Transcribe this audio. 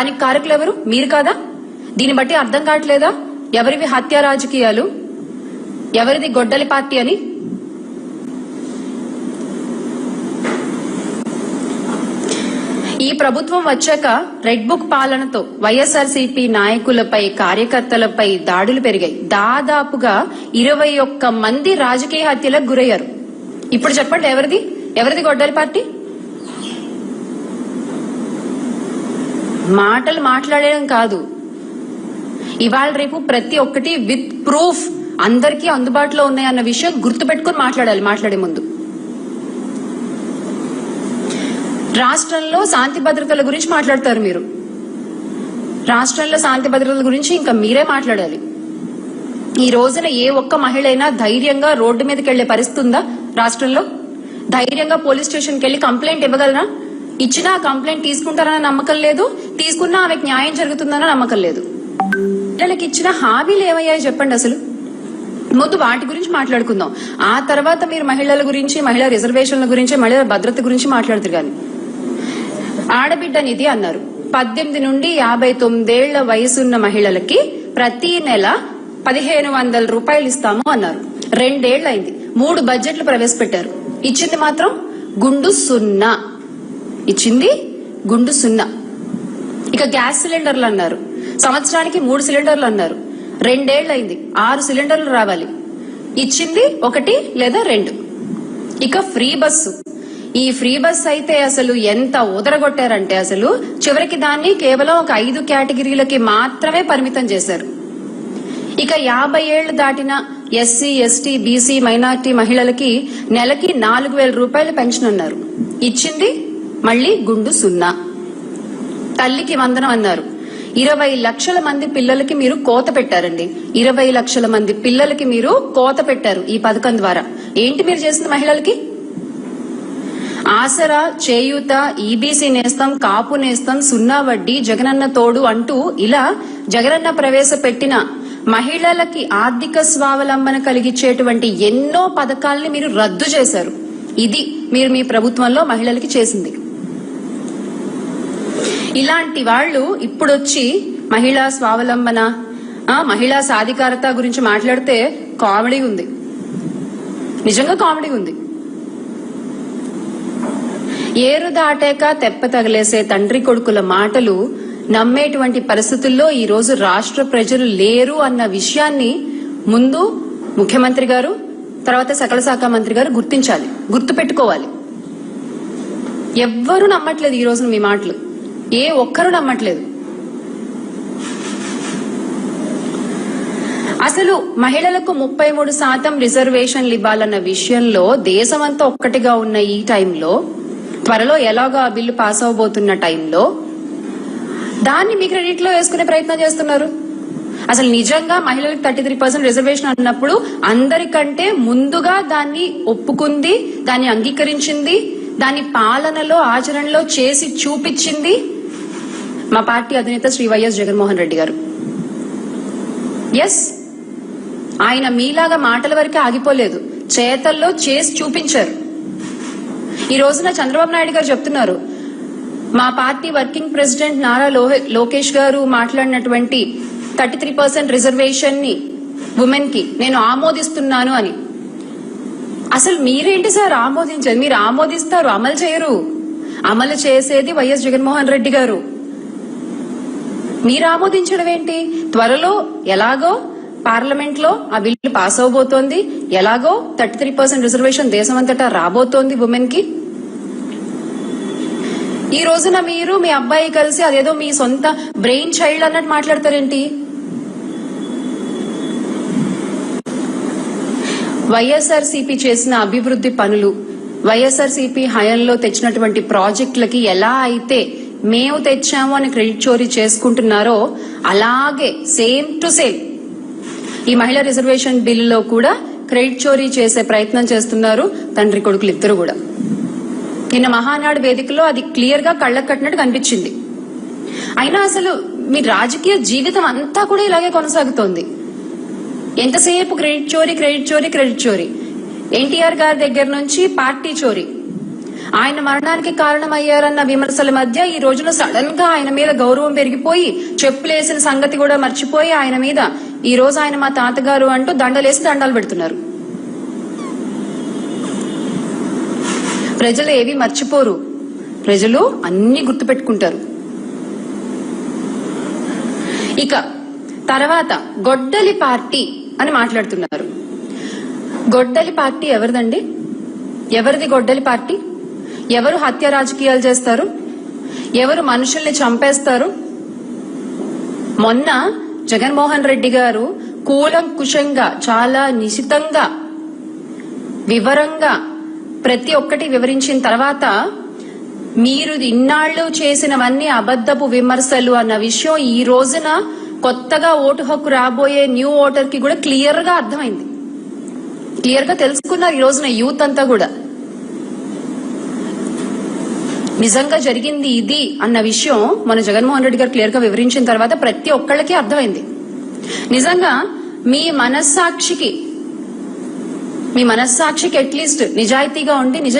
దానికి కారకులు ఎవరు? మీరు కాదా? దీన్ని బట్టి అర్థం కావట్లేదా ఎవరివి హత్య రాజకీయాలు, ఎవరిది గొడ్డలి పార్టీ అని? ఈ ప్రభుత్వం వచ్చాక రెడ్ బుక్ పాలనతో వైఎస్ఆర్సీపీ నాయకులపై, కార్యకర్తలపై దాడులు పెరిగాయి. దాదాపుగా 21 మంది రాజకీయ హత్యలకు గురయ్యారు. ఇప్పుడు చెప్పండి, ఎవరిది గొడ్డలి పార్టీ? మాటలు మాట్లాడడం కాదు, ఇవాళ రేపు ప్రతి ఒక్కటి విత్ ప్రూఫ్ అందరికీ అందుబాటులో ఉన్నాయన్న విషయం గుర్తుపెట్టుకుని మాట్లాడాలి. మాట్లాడే ముందు రాష్ట్రంలో శాంతి భద్రతల గురించి మాట్లాడతారు మీరు. రాష్ట్రంలో శాంతి భద్రతల గురించి ఇంకా మీరే మాట్లాడాలి. ఈ రోజున ఏ ఒక్క మహిళ అయినా ధైర్యంగా రోడ్డు మీదకి వెళ్లే పరిస్థితి ఉందా రాష్ట్రంలో? ధైర్యంగా పోలీస్ స్టేషన్కి వెళ్లి కంప్లైంట్ ఇవ్వగలరా? ఇచ్చినా కంప్లైంట్ తీసుకుంటారన్న నమ్మకం లేదు, తీసుకున్నా ఆమెకు న్యాయం జరుగుతుందన్న నమ్మకం లేదు. పిల్లలకి ఇచ్చిన హామీలు ఏమయ్యాయి చెప్పండి అసలు? ముందు వాటి గురించి మాట్లాడుకుందాం. ఆ తర్వాత మీరు మహిళల గురించి, మహిళా రిజర్వేషన్ల గురించి, మహిళల భద్రత గురించి మాట్లాడుతారు. కానీ ఆడబిడ్డ నిధి అన్నారు. 18 నుండి 59 ఏళ్ల వయసున్న మహిళలకి ప్రతి నెల 1500 రూపాయలు ఇస్తాము అన్నారు. 2 ఏళ్లైంది. 3 బడ్జెట్లు ప్రవేశపెట్టారు. ఇచ్చింది మాత్రం గుండు సున్నా. ఇక గ్యాస్ సిలిండర్లు అన్నారు. సంవత్సరానికి 3 సిలిండర్లు అన్నారు. 2 ఏళ్లైంది. 6 సిలిండర్లు రావాలి. ఇచ్చింది 1 లేదా 2. ఇక ఫ్రీ బస్సు. ఈ ఫ్రీ బస్ అయితే అసలు ఎంత ఊదరగొట్టారంటే అసలు చివరికి దాన్ని కేవలం ఒక 5 కేటగిరీలకి మాత్రమే పరిమితం చేశారు. ఇక 50 ఏళ్లు దాటిన ఎస్సీ, ఎస్టీ, బీసీ, మైనార్టీ మహిళలకి నెలకి 4000 రూపాయలు పెన్షన్ అన్నారు. ఇచ్చింది మళ్లీ గుండు సున్నా. తల్లికి వందనం అన్నారు. 20 లక్షల మంది పిల్లలకి మీరు కోత పెట్టారండి. 20 లక్షల మంది పిల్లలకి మీరు కోత పెట్టారు ఈ పథకం ద్వారా. ఏంటి మీరు చేసింది మహిళలకి? ఆసరా, చేయూత, ఈబీసీ నేస్తం, కాపు నేస్తం, సున్నా వడ్డీ, జగనన్న తోడు అంటూ ఇలా జగనన్న ప్రవేశపెట్టిన మహిళలకి ఆర్థిక స్వావలంబన కలిగించేటువంటి ఎన్నో పథకాల్ని మీరు రద్దు చేశారు. ఇది మీరు మీ ప్రభుత్వంలో మహిళలకి చేసింది. ఇలాంటి వాళ్ళు ఇప్పుడొచ్చి మహిళా స్వావలంబన, మహిళా సాధికారత గురించి మాట్లాడితే కామెడీ ఉంది. నిజంగా కామెడీ ఉంది. ఏరు దాటాక తెప్ప తగిలేసే తండ్రి కొడుకుల మాటలు నమ్మేటువంటి పరిస్థితుల్లో ఈ రోజు రాష్ట్ర ప్రజలు లేరు అన్న విషయాన్ని ముందు ముఖ్యమంత్రి గారు, తర్వాత సకల శాఖ మంత్రి గారు గుర్తించాలి, గుర్తుపెట్టుకోవాలి. ఎవ్వరూ నమ్మట్లేదు ఈ రోజున మీ మాటలు. ఏ ఒక్కరూ నమ్మట్లేదు. అసలు మహిళలకు 33% రిజర్వేషన్లు ఇవ్వాలన్న విషయంలో దేశమంతా ఒక్కటిగా ఉన్న ఈ టైంలో, త్వరలో ఎలాగో ఆ బిల్లు పాస్ అవబోతున్న టైంలో దాన్ని మీ క్రెడిట్ లో వేసుకునే ప్రయత్నం చేస్తున్నారు. అసలు నిజంగా మహిళలకు 33% రిజర్వేషన్ అన్నప్పుడు అందరికంటే ముందుగా దాన్ని ఒప్పుకుంది, దాన్ని అంగీకరించింది, దాని పాలనలో, ఆచరణలో చేసి చూపించింది మా పార్టీ అధినేత శ్రీ వైఎస్ జగన్మోహన్ రెడ్డి గారు. ఎస్, ఆయన మీలాగా మాటల వరకే ఆగిపోలేదు, చేతల్లో చేసి చూపించారు. ఈ రోజున చంద్రబాబు నాయుడు గారు చెప్తున్నారు, మా party working president Nara Lokesh గారు మాట్లాడినటువంటి 33% రిజర్వేషన్ ని ఉమెన్ కి నేను ఆమోదిస్తున్నాను అని. అసలు మీరేంటి సార్ ఆమోదించేది? మీరు ఆమోదిస్తారు, అమలు చేయరు. అమలు చేసేది వైఎస్ జగన్మోహన్ రెడ్డి గారు. మీరు ఆమోదించడం ఏంటి? త్వరలో ఎలాగో పార్లమెంట్ లో ఆ బిల్లు పాస్ అవబోతోంది, ఎలాగో 33% రిజర్వేషన్ దేశమంతటా రాబోతోంది ఉమెన్ కి. ఈ రోజున మీరు మీ అబ్బాయి కలిసి అదేదో మీ సొంత బ్రెయిన్ చైల్డ్ అన్నట్టు మాట్లాడతారేంటి? వైఎస్ఆర్సీపీ చేసిన అభివృద్ధి పనులు, వైఎస్ఆర్సీపీ హయాంలో తెచ్చినటువంటి ప్రాజెక్టులకి ఎలా అయితే మేము తెచ్చాము అని క్రెడిట్ చోరీ చేసుకుంటున్నారో అలాగే సేమ్ టు సేమ్ ఈ మహిళా రిజర్వేషన్ బిల్లులో కూడా క్రెడిట్ చోరీ చేసే ప్రయత్నం చేస్తున్నారు తండ్రి కొడుకులు ఇద్దరు కూడా. నిన్న మహానాడు వేదికలో అది క్లియర్ గా కళ్ళకు కట్టినట్టు కనిపించింది. అయినా అసలు మీ రాజకీయ జీవితం అంతా కూడా ఇలాగే కొనసాగుతోంది. ఎంతసేపు క్రెడిట్ చోరీ, క్రెడిట్ చోరీ, క్రెడిట్ చోరీ. ఎన్టీఆర్ గారి దగ్గర నుంచి పార్టీ చోరీ, ఆయన మరణానికి కారణమయ్యారన్న విమర్శల మధ్య ఈ రోజున సడన్ గా ఆయన మీద గౌరవం పెరిగిపోయి చెప్పులేసిన సంగతి కూడా మర్చిపోయి ఆయన మీద ఈ రోజు ఆయన మా తాతగారు అంటూ దండలేసి దండాలు పెడుతున్నారు. ప్రజలు ఏవి మర్చిపోరు, ప్రజలు అన్ని గుర్తుపెట్టుకుంటారు. ఇక తర్వాత గొడ్డలి పార్టీ అని మాట్లాడుతున్నారు. గొడ్డలి పార్టీ ఎవరిదండి? ఎవరిది గొడ్డలి పార్టీ? ఎవరు హత్య రాజకీయాలు చేస్తారు? ఎవరు మనుషుల్ని చంపేస్తారు? మొన్న జగన్మోహన్ రెడ్డి గారు కూలంకుషంగా చాలా నిశితంగా వివరంగా ప్రతి ఒక్కటి వివరించిన తర్వాత మీరు ఇన్నాళ్లు చేసినవన్నీ అబద్ధపు విమర్శలు అన్న విషయం ఈ రోజున కొత్తగా ఓటు హక్కు రాబోయే న్యూ ఓటర్ కి కూడా క్లియర్ గా అర్థమైంది. క్లియర్ గా తెలుసుకున్నారు ఈ రోజున యూత్ అంతా కూడా. నిజంగా జరిగింది ఇది అన్న విషయం మన జగన్మోహన్ రెడ్డి గారు క్లియర్ గా వివరించిన తర్వాత ప్రతి ఒక్కళ్ళకి అర్థమైంది. నిజంగా మీ మనస్సాక్షికి అట్లీస్ట్ నిజాయితీగా ఉండి నిజం